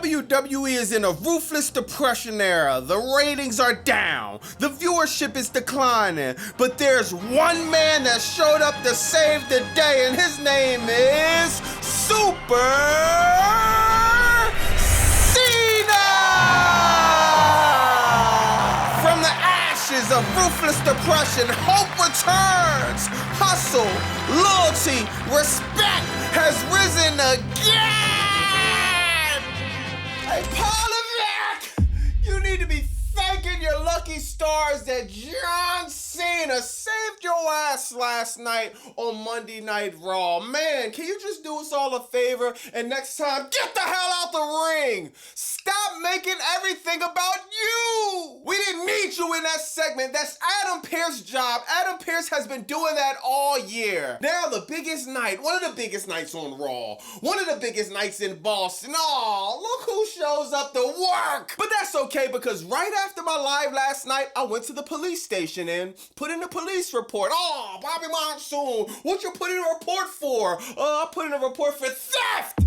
WWE is in a ruthless depression era. The ratings are down. The viewership is declining. But there's one man that showed up to save the day, and his name is Super Cena! From the ashes of ruthless depression, hope returns. Hustle, loyalty, respect has risen again. Hey, Paul, you need to be thanking your lucky stars that John Cena saved your ass last night on Monday Night Raw. Man, can you just do us all a favor and next time get the hell out the ring? Stop making everything about you. We didn't need you in that segment. That's Adam Pearce's job. Adam Pearce has been doing that all year. Now the biggest night, one of the biggest nights on Raw, one of the biggest nights in Boston. Oh, look who shows up to work. But that's okay, because right after my live last night, I went to the police station and put in a police report. Oh, Bobby Monsoon, what you put in a report for? I put in a report for theft.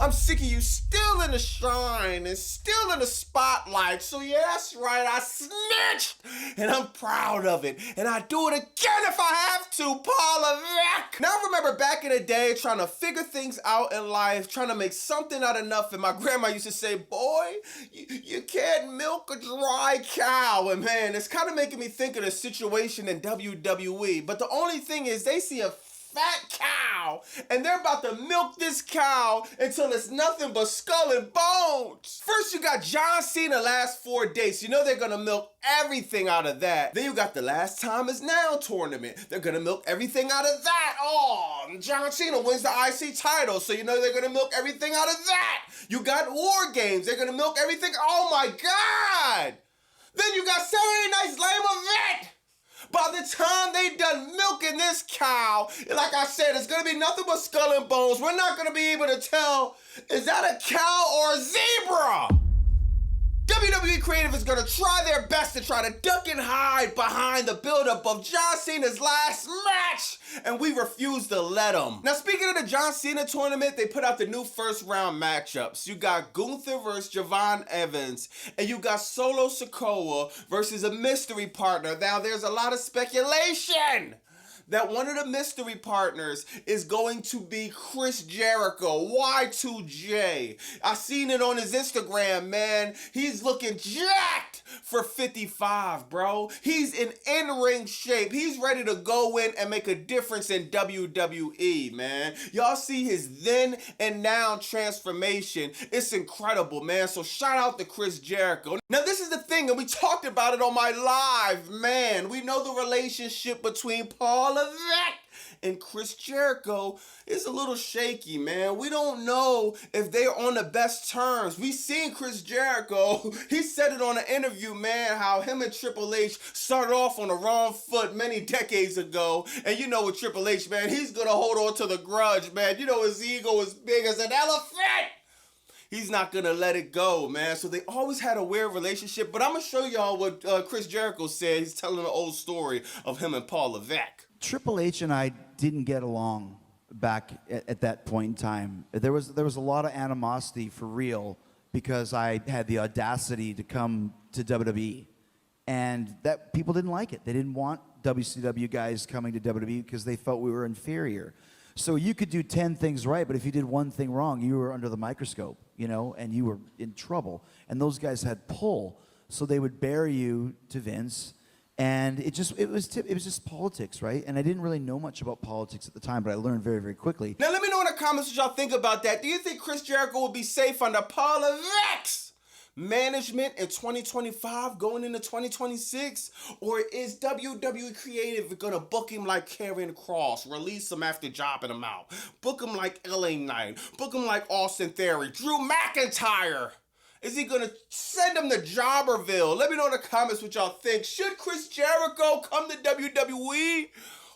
I'm sick of you still in the shine and still in the spotlight. So yeah, that's right, I snitched, and I'm proud of it. And I do it again if I have to, Paul Levesque. Now I remember back in the day trying to figure things out in life, trying to make something out of nothing. My grandma used to say, boy, you can't milk a dry cow. And man, it's kind of making me think of the situation in WWE. But the only thing is they see a fat cow, and they're about to milk this cow until it's nothing but skull and bones. First, you got John Cena last 4 days. You know they're gonna milk everything out of that. Then you got the Last Time Is Now tournament. They're gonna milk everything out of that. Oh, John Cena wins the IC title, so you know they're gonna milk everything out of that. You got War Games. They're gonna milk everything. Oh my God. Then you got Saturday Night's Lame Event. By the time they done milking this cow, like I said, it's gonna be nothing but skull and bones. We're not gonna be able to tell, is that a cow or a zebra? WWE Creative is gonna try their best to try to duck and hide behind the buildup of John Cena's last match, and we refuse to let them. Now, speaking of the John Cena tournament, they put out the new first round matchups. You got Gunther versus Javon Evans, and you got Solo Sikoa versus a mystery partner. Now, there's a lot of speculation that one of the mystery partners is going to be Chris Jericho, Y2J. I seen it on his Instagram, man. He's looking jacked for 55, bro. He's in in-ring shape. He's ready to go in and make a difference in WWE, man. Y'all see his then and now transformation. It's incredible, man. So shout out to Chris Jericho. Now, this is the thing, and we talked about it on my live, man. We know the relationship between Paul Levesque and Chris Jericho is a little shaky, man. We don't know if they're on the best terms. We seen Chris Jericho, he said it on an interview, man, how him and Triple H started off on the wrong foot many decades ago. And you know with Triple H, man, he's gonna hold on to the grudge, man. You know his ego is big as an elephant. He's not gonna let it go, man. So they always had a weird relationship. But I'm gonna show y'all what Chris Jericho said. He's telling an old story of him and Paul Levesque. Triple H and I didn't get along back at that point in time. There was a lot of animosity for real because I had the audacity to come to WWE, and that people didn't like it. They didn't want WCW guys coming to WWE because they felt we were inferior. So you could do 10 things right, but if you did one thing wrong, you were under the microscope, you know, and you were in trouble. And those guys had pull, so they would bear you to Vince. And it was just politics, right? And I didn't really know much about politics at the time, but I learned very, very quickly. Now let me know in the comments what y'all think about that. Do you think Chris Jericho will be safe under Paul Levesque's management in 2025 going into 2026? Or is WWE Creative gonna book him like Karrion Kross, release him after jobbing him out, book him like LA Knight, book him like Austin Theory, Drew McIntyre? Is he gonna send him to Jobberville? Let me know in the comments what y'all think. Should Chris Jericho come to WWE?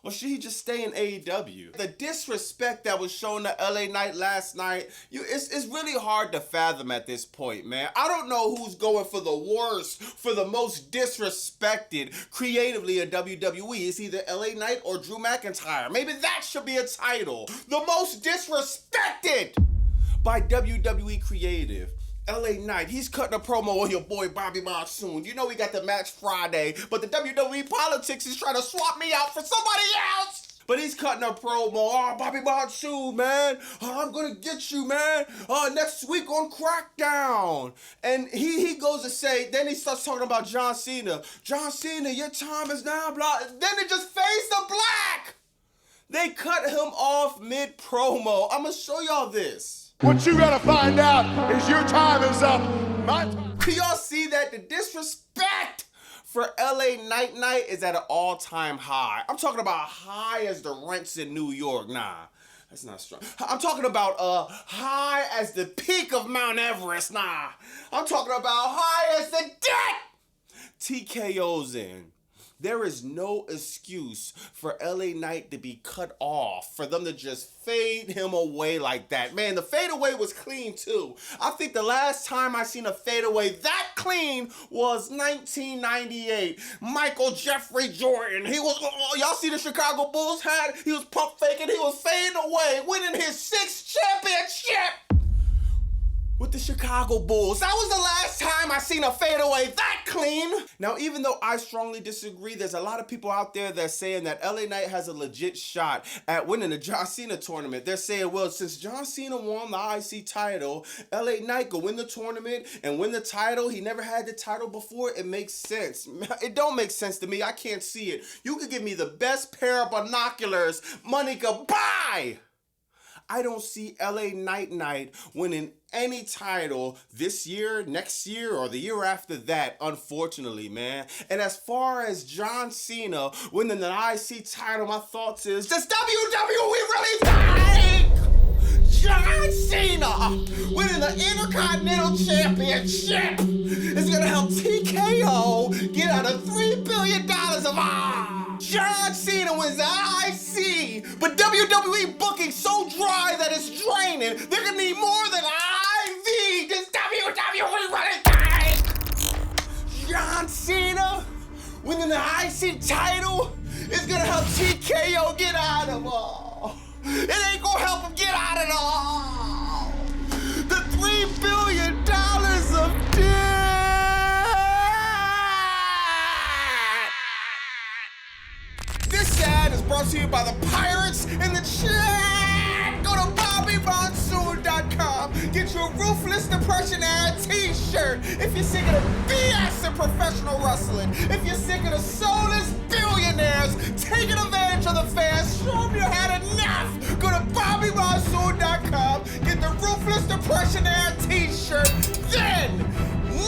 Or should he just stay in AEW? The disrespect that was shown to LA Knight last night, it's really hard to fathom at this point, man. I don't know who's going for the worst, for the most disrespected creatively in WWE. It's either LA Knight or Drew McIntyre. Maybe that should be a title. The most disrespected by WWE Creative. LA Knight, he's cutting a promo on your boy Bobby Monsoon. You know we got the match Friday, but the WWE politics is trying to swap me out for somebody else. But he's cutting a promo. Oh, Bobby Monsoon, man. Oh, I'm going to get you, man. Next week on Crackdown. And he goes to say, then he starts talking about John Cena. John Cena, your time is now, blah. Then it just fades to black. They cut him off mid-promo. I'm going to show y'all this. What you gotta find out is your time is up. My time. Do y'all see that? The disrespect for LA Night is at an all-time high. I'm talking about high as the rents in New York. Nah, that's not strong. I'm talking about high as the peak of Mount Everest. Nah, I'm talking about high as the deck. TKO's in. There is no excuse for LA Knight to be cut off, for them to just fade him away like that. Man, the fadeaway was clean too. I think the last time I seen a fadeaway that clean was 1998. Michael Jeffrey Jordan. He was, y'all see the Chicago Bulls hat? He was pump faking, he was fading away, winning his 6th championship with the Chicago Bulls. That was the last time I seen a fadeaway that clean. Now, even though I strongly disagree, there's a lot of people out there that's saying that LA Knight has a legit shot at winning the John Cena tournament. They're saying, well, since John Cena won the IC title, LA Knight could win the tournament and win the title. He never had the title before. It makes sense. It don't make sense to me. I can't see it. You could give me the best pair of binoculars money could buy. I don't see LA Knight winning any title this year, next year, or the year after that, unfortunately, man. And as far as John Cena winning the IC title, my thoughts is, does WWE really think John Cena winning the Intercontinental Championship is gonna help TKO get out of $3 billion of John Cena wins the IC, but WWE booking so dry that it's draining. They're gonna need more than IV. Does WWE really think John Cena winning the IC title is gonna help TKO get out of all? It ain't gonna help him get out of all. The $3 billion of debt. This ad is brought to you by the Pirates in the chat. Go to BobbyMonsoon.com. Get your Ruthless Depression ad t-shirt. If you're sick of the BS in professional wrestling, if you're sick of the soulless billionaires taking advantage of the fans, show them you had enough. Go to BobbyMonsoon.com. Get the Ruthless Depression ad t-shirt. Then,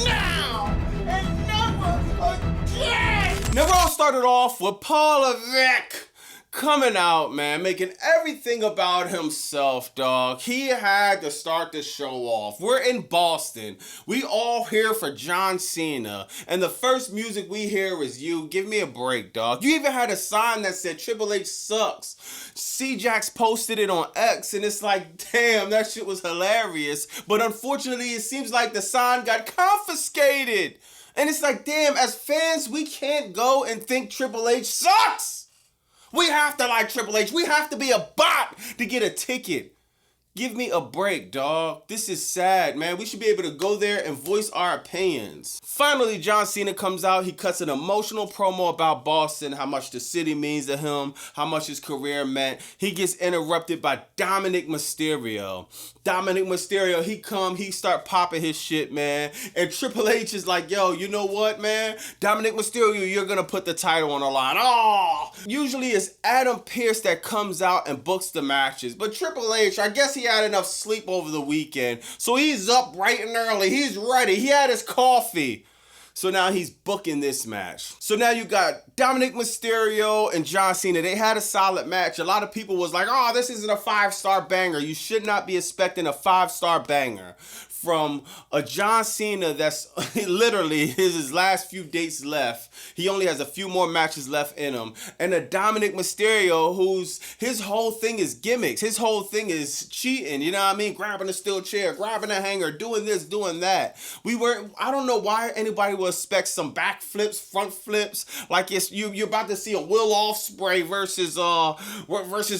now, and never again. Now, Raw started off with Paul Levesque coming out, man, making everything about himself, dog. He had to start the show off. We're in Boston. We all here for John Cena. And the first music we hear is you. Give me a break, dog. You even had a sign that said Triple H sucks. C-Jax posted it on X, and it's like, damn, that shit was hilarious. But unfortunately, it seems like the sign got confiscated. And it's like, damn, as fans, we can't go and think Triple H sucks. We have to like Triple H. We have to be a bot to get a ticket. Give me a break, dog. This is sad, man. We should be able to go there and voice our opinions. Finally, John Cena comes out. He cuts an emotional promo about Boston, how much the city means to him, how much his career meant. He gets interrupted by Dominic Mysterio. Dominic Mysterio, he start popping his shit, man. And Triple H is like, yo, you know what, man? Dominic Mysterio, you're gonna put the title on the line. Oh! Usually it's Adam Pearce that comes out and books the matches. But Triple H, I guess he had enough sleep over the weekend. So he's up bright and early. He's ready. He had his coffee. So now he's booking this match. So now you got Dominic Mysterio and John Cena. They had a solid match. A lot of people was like, oh, this isn't a 5-star banger. You should not be expecting a 5-star banger from a John Cena that's literally his last few dates left. He only has a few more matches left in him. And a Dominic Mysterio who's, his whole thing is gimmicks. His whole thing is cheating, you know what I mean? Grabbing a steel chair, grabbing a hanger, doing this, doing that. I don't know why anybody would expect some back flips, front flips, like you're about to see a Will Ospreay versus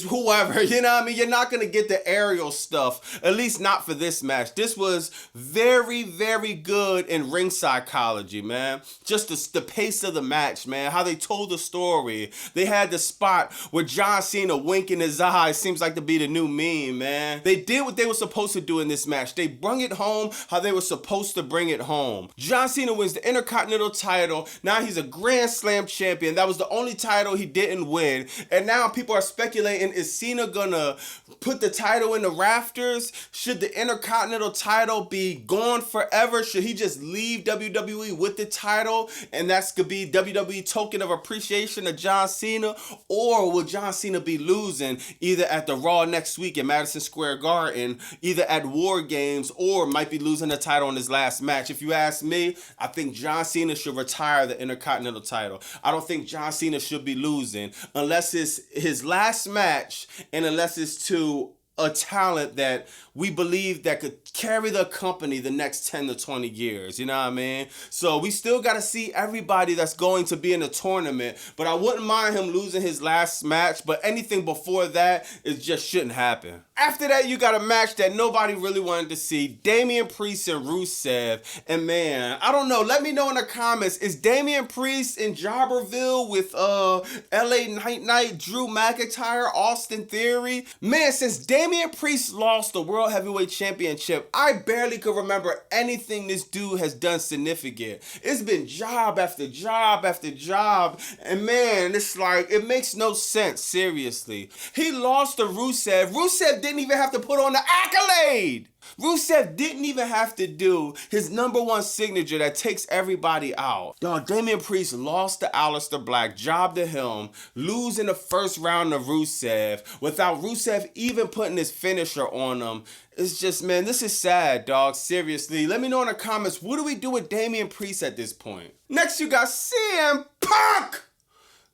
whoever, you know what I mean? You're not gonna get the aerial stuff, at least not for this match. This was was very, very good in ring psychology, man. Just the pace of the match, man. How they told the story. They had the spot where John Cena winking his eyes seems like to be the new meme, man. They did what they were supposed to do in this match. They brung it home how they were supposed to bring it home. John Cena wins the Intercontinental title. Now he's a Grand Slam champion. That was the only title he didn't win. And now people are speculating, is Cena gonna put the title in the rafters? Should the Intercontinental title be gone forever? Should he just leave WWE with the title? And that's gonna be WWE token of appreciation of John Cena? Or will John Cena be losing either at the Raw next week in Madison Square Garden, either at War Games, or might be losing the title in his last match? If you ask me, I think John Cena should retire the Intercontinental title. I don't think John Cena should be losing unless it's his last match and unless it's to a talent that we believe that could carry the company the next 10 to 20 years, you know what I mean? So we still got to see everybody that's going to be in the tournament, but I wouldn't mind him losing his last match, but anything before that, it just shouldn't happen. After that, you got a match that nobody really wanted to see, Damian Priest and Rusev, and man, I don't know, let me know in the comments, is Damian Priest in Jobberville with LA Knight, Drew McIntyre, Austin Theory? Man, since Damian Priest lost the World Heavyweight Championship, I barely could remember anything this dude has done significant. It's been job after job after job, and man, it's like, it makes no sense, seriously. He lost to Rusev. Rusev didn't even have to put on the accolade. Rusev didn't even have to do his #1 signature that takes everybody out. Dog, Damian Priest lost to Aleister Black, jobbed to him, losing the first round of Rusev, without Rusev even putting his finisher on him. It's just, man, this is sad, dog. Seriously. Let me know in the comments, what do we do with Damian Priest at this point? Next, you got CM Punk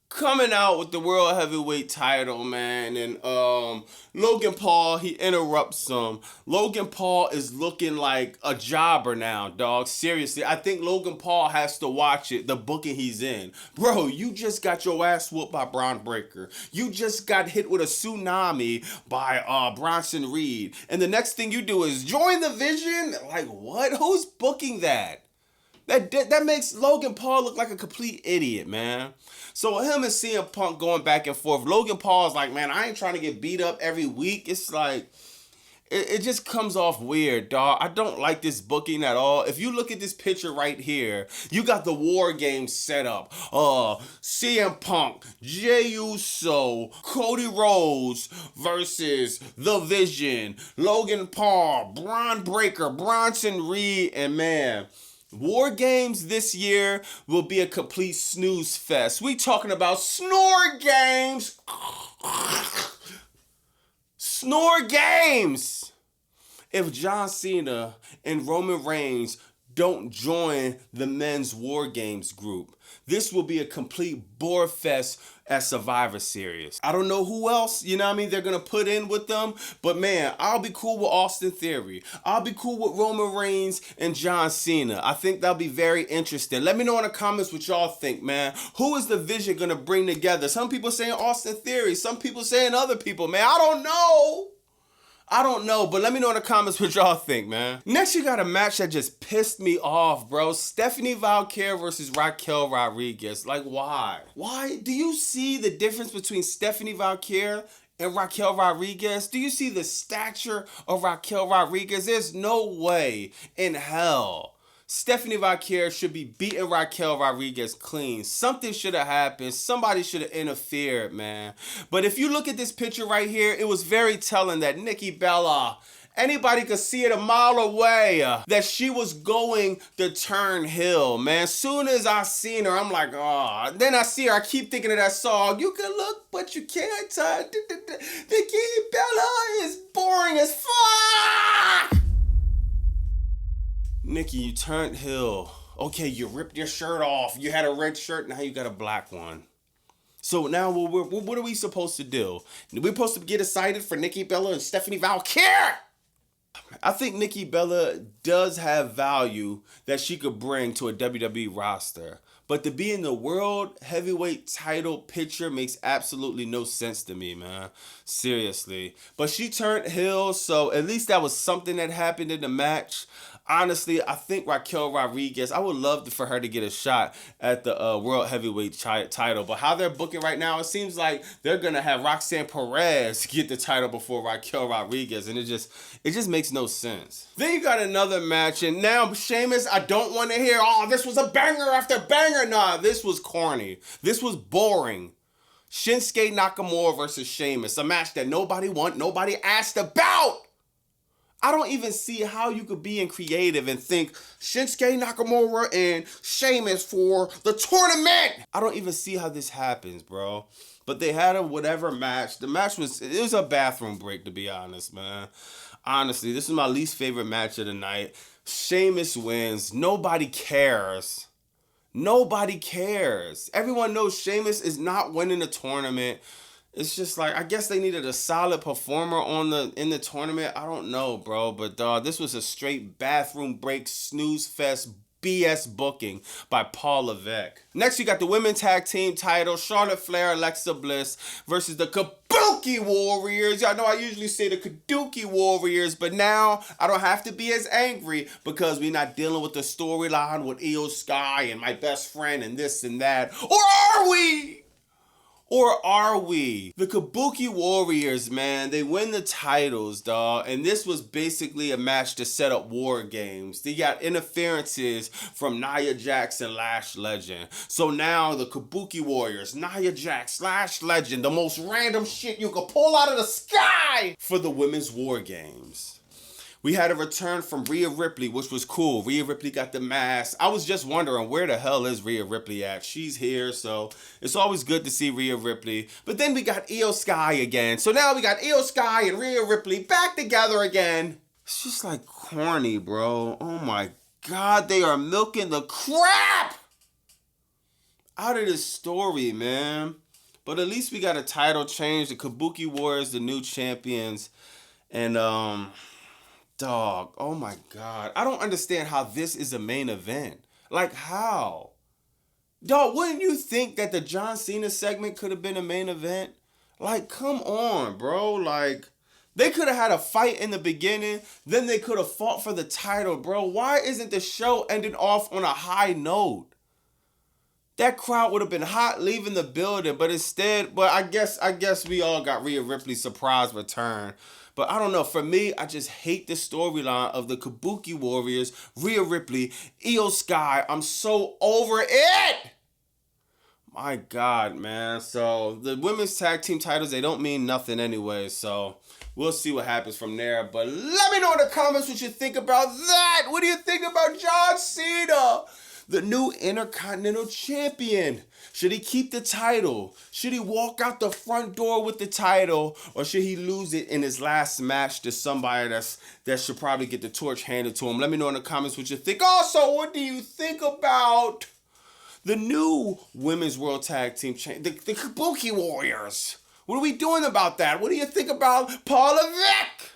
coming out with the World Heavyweight title, man, and Logan Paul, he interrupts him. Logan Paul is looking like a jobber now, dog. Seriously, I think Logan Paul has to watch it, the booking he's in. Bro, you just got your ass whooped by Braun Breaker. You just got hit with a tsunami by Bronson Reed. And the next thing you do is join the Vision? Like, what? Who's booking that? That makes Logan Paul look like a complete idiot, man. So him and CM Punk going back and forth. Logan Paul's like, man, I ain't trying to get beat up every week. It's like, it just comes off weird, dog. I don't like this booking at all. If you look at this picture right here, you got the War Games set up. CM Punk, Jey Uso, Cody Rhodes versus The Vision, Logan Paul, Braun Breaker, Bronson Reed, and man, War Games this year will be a complete snooze fest. We talking about Snore Games. Snore Games. If John Cena and Roman Reigns don't join the men's War Games group, this will be a complete bore fest at Survivor Series. I don't know who else, you know what I mean, they're going to put in with them. But man, I'll be cool with Austin Theory. I'll be cool with Roman Reigns and John Cena. I think that'll be very interesting. Let me know in the comments what y'all think, man. Who is the Vision going to bring together? Some people saying Austin Theory. Some people saying other people, man. I don't know, but let me know in the comments what y'all think, man. Next, you got a match that just pissed me off, bro. Stephanie Valkyrie versus Raquel Rodriguez. Like, why? Why? Do you see the difference between Stephanie Valkyrie and Raquel Rodriguez? Do you see the stature of Raquel Rodriguez? There's no way in hell Stephanie Valkyrie should be beating Raquel Rodriguez clean. Something should have happened. Somebody should have interfered, man. But if you look at this picture right here, it was very telling that Nikki Bella, anybody could see it a mile away, that she was going to turn heel, man. Soon as I seen her, I'm like, oh. Then I see her, I keep thinking of that song, you can look, but you can't touch. Nikki Bella is boring as fuck. Nikki, you turned heel. Okay, you ripped your shirt off. You had a red shirt, now you got a black one. So now what are we supposed to do? We're supposed to get excited for Nikki Bella and Stephanie Valkyrie. I think Nikki Bella does have value that she could bring to a WWE roster. But to be in the world heavyweight title picture makes absolutely no sense to me, man. Seriously. But she turned heel, so at least that was something that happened in the match. Honestly, I think Raquel Rodriguez, I would love for her to get a shot at the World Heavyweight title. But how they're booking right now, it seems like they're going to have Roxanne Perez get the title before Raquel Rodriguez. And it just makes no sense. Then you got another match. And now, Sheamus, I don't want to hear, oh, this was a banger after banger. Nah, this was corny. This was boring. Shinsuke Nakamura versus Sheamus. A match that nobody want, nobody asked about. I don't even see how you could be in creative and think Shinsuke Nakamura and Sheamus for the tournament. I don't even see how this happens, bro. But they had a whatever match. The match was a bathroom break, to be honest, man. Honestly, this is my least favorite match of the night. Sheamus wins. Nobody cares. Nobody cares. Everyone knows Sheamus is not winning the tournament. It's just like, I guess they needed a solid performer in the tournament. I don't know, bro. But this was a straight bathroom break snooze fest BS booking by Paul Levesque. Next, you got the women's tag team title, Charlotte Flair, Alexa Bliss versus the Kabuki Warriors. Y'all know I usually say the Kabuki Warriors, but now I don't have to be as angry because we're not dealing with the storyline with Io Sky and my best friend and this and that. Or are we? Or are we? The Kabuki Warriors, man, they win the titles, dog. And this was basically a match to set up War Games. They got interferences from Nia Jax and Lash Legend. So now the Kabuki Warriors, Nia Jax, Lash Legend, the most random shit you could pull out of the sky for the Women's War Games. We had a return from Rhea Ripley, which was cool. Rhea Ripley got the mask. I was just wondering, where the hell is Rhea Ripley at? She's here, so it's always good to see Rhea Ripley. But then we got Io Sky again. So now we got Io Sky and Rhea Ripley back together again. It's just like corny, bro. Oh my God, they are milking the crap out of this story, man. But at least we got a title change. The Kabuki Warriors, the new champions. And, dog, oh my God. I don't understand how this is a main event. Like, how? Dog, wouldn't you think that the John Cena segment could have been a main event? Like, come on, bro. Like, they could have had a fight in the beginning, then they could have fought for the title, bro. Why isn't the show ending off on a high note? That crowd would have been hot leaving the building, but instead, I guess we all got Rhea Ripley's surprise return. But I don't know. For me, I just hate the storyline of the Kabuki Warriors, Rhea Ripley, Io Sky. I'm so over it. My God, man. So the women's tag team titles, they don't mean nothing anyway. So we'll see what happens from there. But let me know in the comments what you think about that. What do you think about John Cena, the new Intercontinental Champion? Should he keep the title? Should he walk out the front door with the title? Or should he lose it in his last match to somebody that should probably get the torch handed to him? Let me know in the comments what you think. Also, what do you think about the new Women's World Tag Team the Kabuki Warriors? What are we doing about that? What do you think about Paul Levesque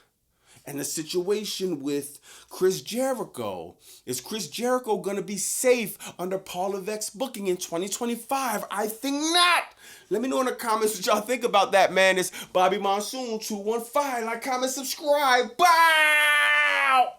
and the situation with Chris Jericho? Is Chris Jericho going to be safe under Paul Levesque's booking in 2025? I think not. Let me know in the comments what y'all think about that, man. It's Bobby Monsoon 215. Like, comment, subscribe. Bow!